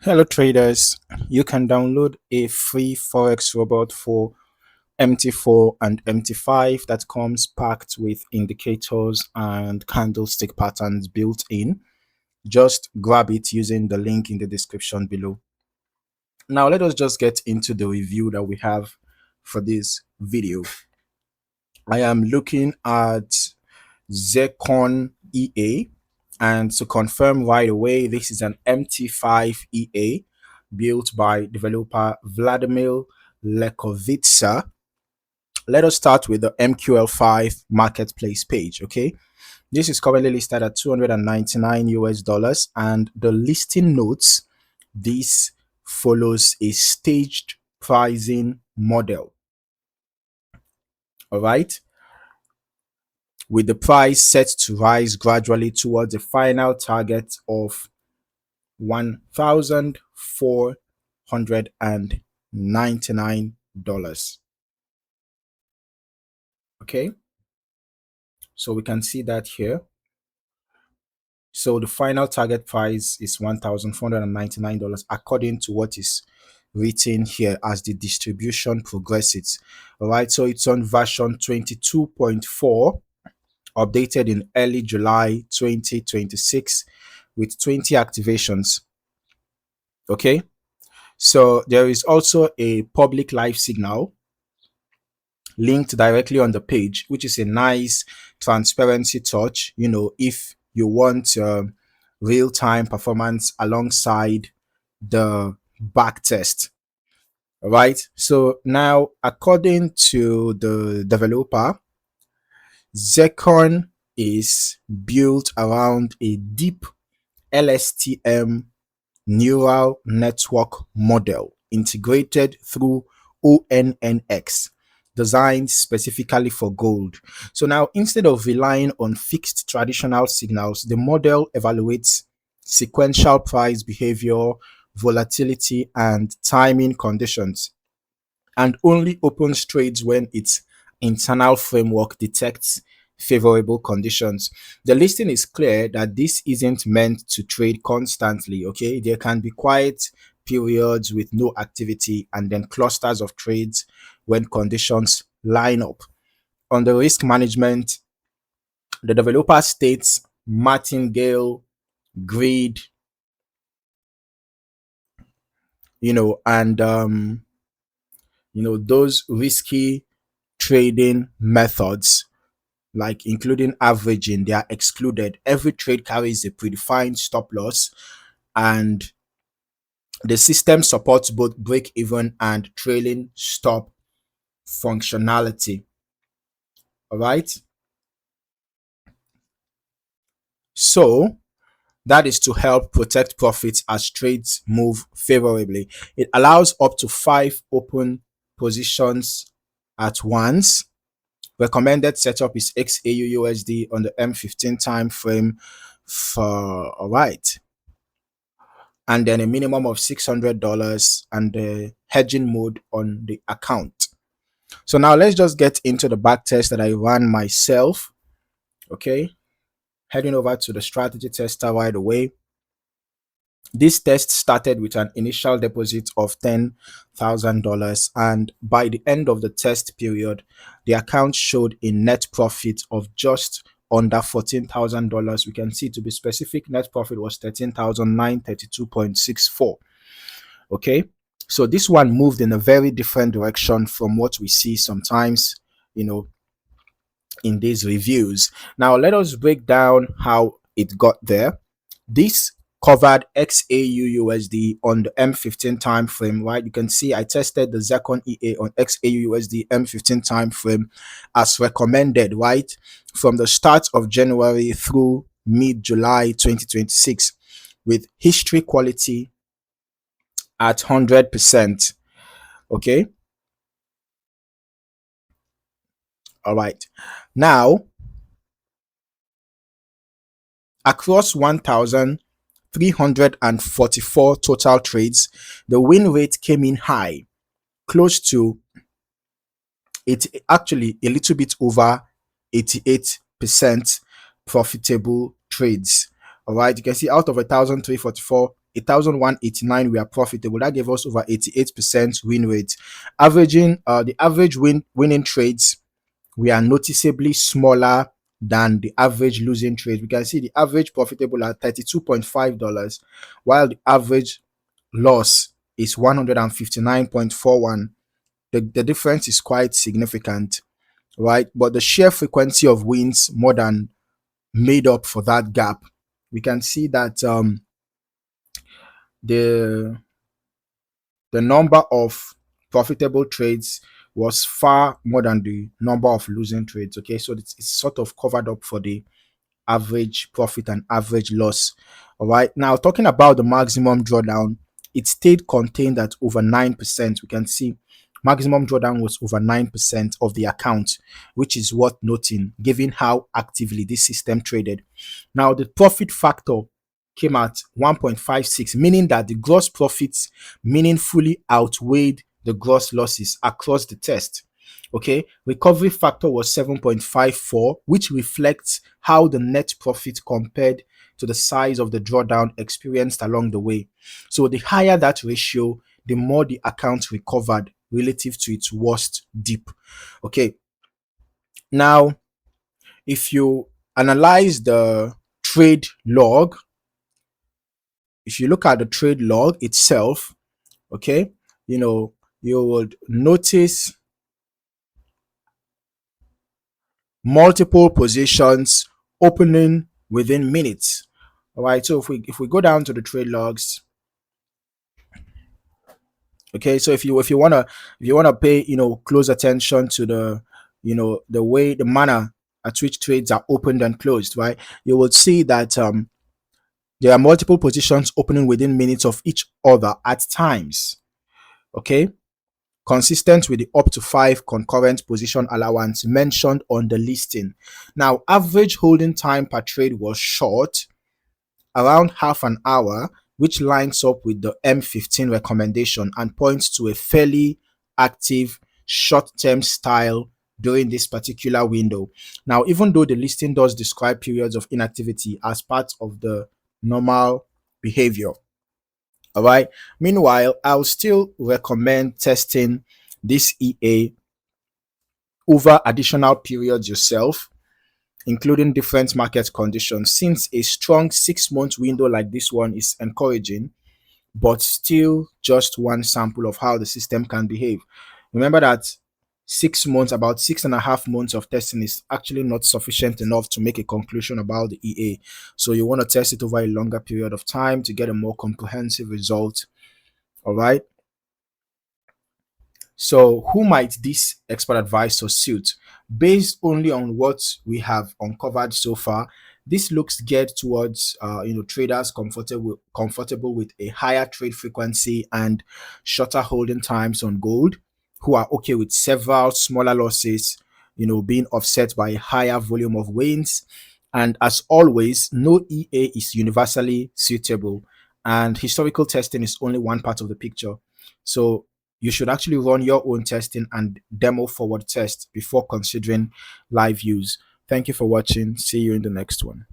Hello traders, you can download a free Forex robot for MT4 and MT5 that comes packed with indicators and candlestick patterns built in. Just grab it using the link in the description below. Now let us just get into the review that we have for this video. I am looking at Zerqon EA, and to confirm right away, this is an MT5 EA built by developer Vladimir Lekovitsa. Let us start with the MQL5 Marketplace page. Okay, this is currently listed at 299 US dollars, and the listing notes, this follows a staged pricing model. All right, with the price set to rise gradually towards a final target of $1,499. Okay, so we can see that here. So the final target price is $1,499 according to what is written here as the distribution progresses. All right, so it's on version 22.4, updated in early July 2026 with 20 activations. Okay, so there is also a public live signal linked directly on the page, which is a nice transparency touch. You know, if you want real-time performance alongside the backtest. All right, so now according to the developer, Zerqon is built around a deep LSTM neural network model integrated through ONNX, designed specifically for gold. So now, instead of relying on fixed traditional signals, the model evaluates sequential price behavior, volatility, and timing conditions, and only opens trades when its internal framework detects favorable conditions. The listing is clear that this isn't meant to trade constantly. Okay, there can be quiet periods with no activity and then clusters of trades when conditions line up. On the risk management, the developer states martingale, greed, and those risky trading methods, like including averaging, they are excluded. Every trade carries a predefined stop loss, and the system supports both break even and trailing stop functionality. All right, so that is to help protect profits as trades move favorably. It allows up to 5 open positions at once. Recommended setup is XAUUSD on the M15 time frame for, all right, and then a minimum of $600 and the hedging mode on the account. So now let's just get into the back test that I ran myself. Okay, heading over to the strategy tester right away. This test started with an initial deposit of $10,000, and by the end of the test period, the account showed a net profit of just under $14,000. We can see, to be specific, net profit was $13,932.64. Okay, so this one moved in a very different direction from what we see sometimes, in these reviews. Now let us break down how it got there. This covered XAUUSD on the M15 time frame, right? You can see I tested the Zerqon EA on XAUUSD M15 time frame as recommended, right, from the start of January through mid-July 2026, with history quality at 100%. Okay, all right, now across 1,344 total trades, the win rate came in high, close to it, actually a little bit over 88% profitable trades. All right, you can see out of 1,344, 1,189 we are profitable. That gave us over 88% win rate. Averaging the average winning trades, we are noticeably smaller than the average losing trades. We can see the average profitable at $32.5, while the average loss is 159.41. The difference is quite significant, right? But the sheer frequency of wins more than made up for that gap. We can see that the number of profitable trades was far more than the number of losing trades. Okay, so it's sort of covered up for the average profit and average loss. All right, now talking about the maximum drawdown, it stayed contained at over 9%. We can see maximum drawdown was over 9% of the account, which is worth noting given how actively this system traded. Now the profit factor came at 1.56, meaning that the gross profits meaningfully outweighed the gross losses across the test. Okay, recovery factor was 7.54, which reflects how the net profit compared to the size of the drawdown experienced along the way. So the higher that ratio, the more the account recovered relative to its worst dip. Okay, now if you analyze the trade log, if you look at the trade log itself, okay, you would notice multiple positions opening within minutes. All right, so if we go down to the trade logs, okay, so if you want to pay close attention to the the manner at which trades are opened and closed, right, you will see that there are multiple positions opening within minutes of each other at times. Okay, consistent with the up to 5 concurrent position allowance mentioned on the listing. Now, average holding time per trade was short, around half an hour, which lines up with the M15 recommendation and points to a fairly active short-term style during this particular window. Now, even though the listing does describe periods of inactivity as part of the normal behavior, all right, meanwhile, I'll still recommend testing this EA over additional periods yourself, including different market conditions, since a strong 6-month window like this one is encouraging, but still just one sample of how the system can behave. Remember that 6 months, about 6.5 months of testing is actually not sufficient enough to make a conclusion about the EA. So you want to test it over a longer period of time to get a more comprehensive result. All right. So who might this expert advisor suit? Based only on what we have uncovered so far, this looks geared towards traders comfortable with a higher trade frequency and shorter holding times on gold, who are okay with several smaller losses being offset by a higher volume of wins. And as always, no EA is universally suitable, and historical testing is only one part of the picture. So you should actually run your own testing and demo forward test before considering live use. Thank you for watching. See you in the next one.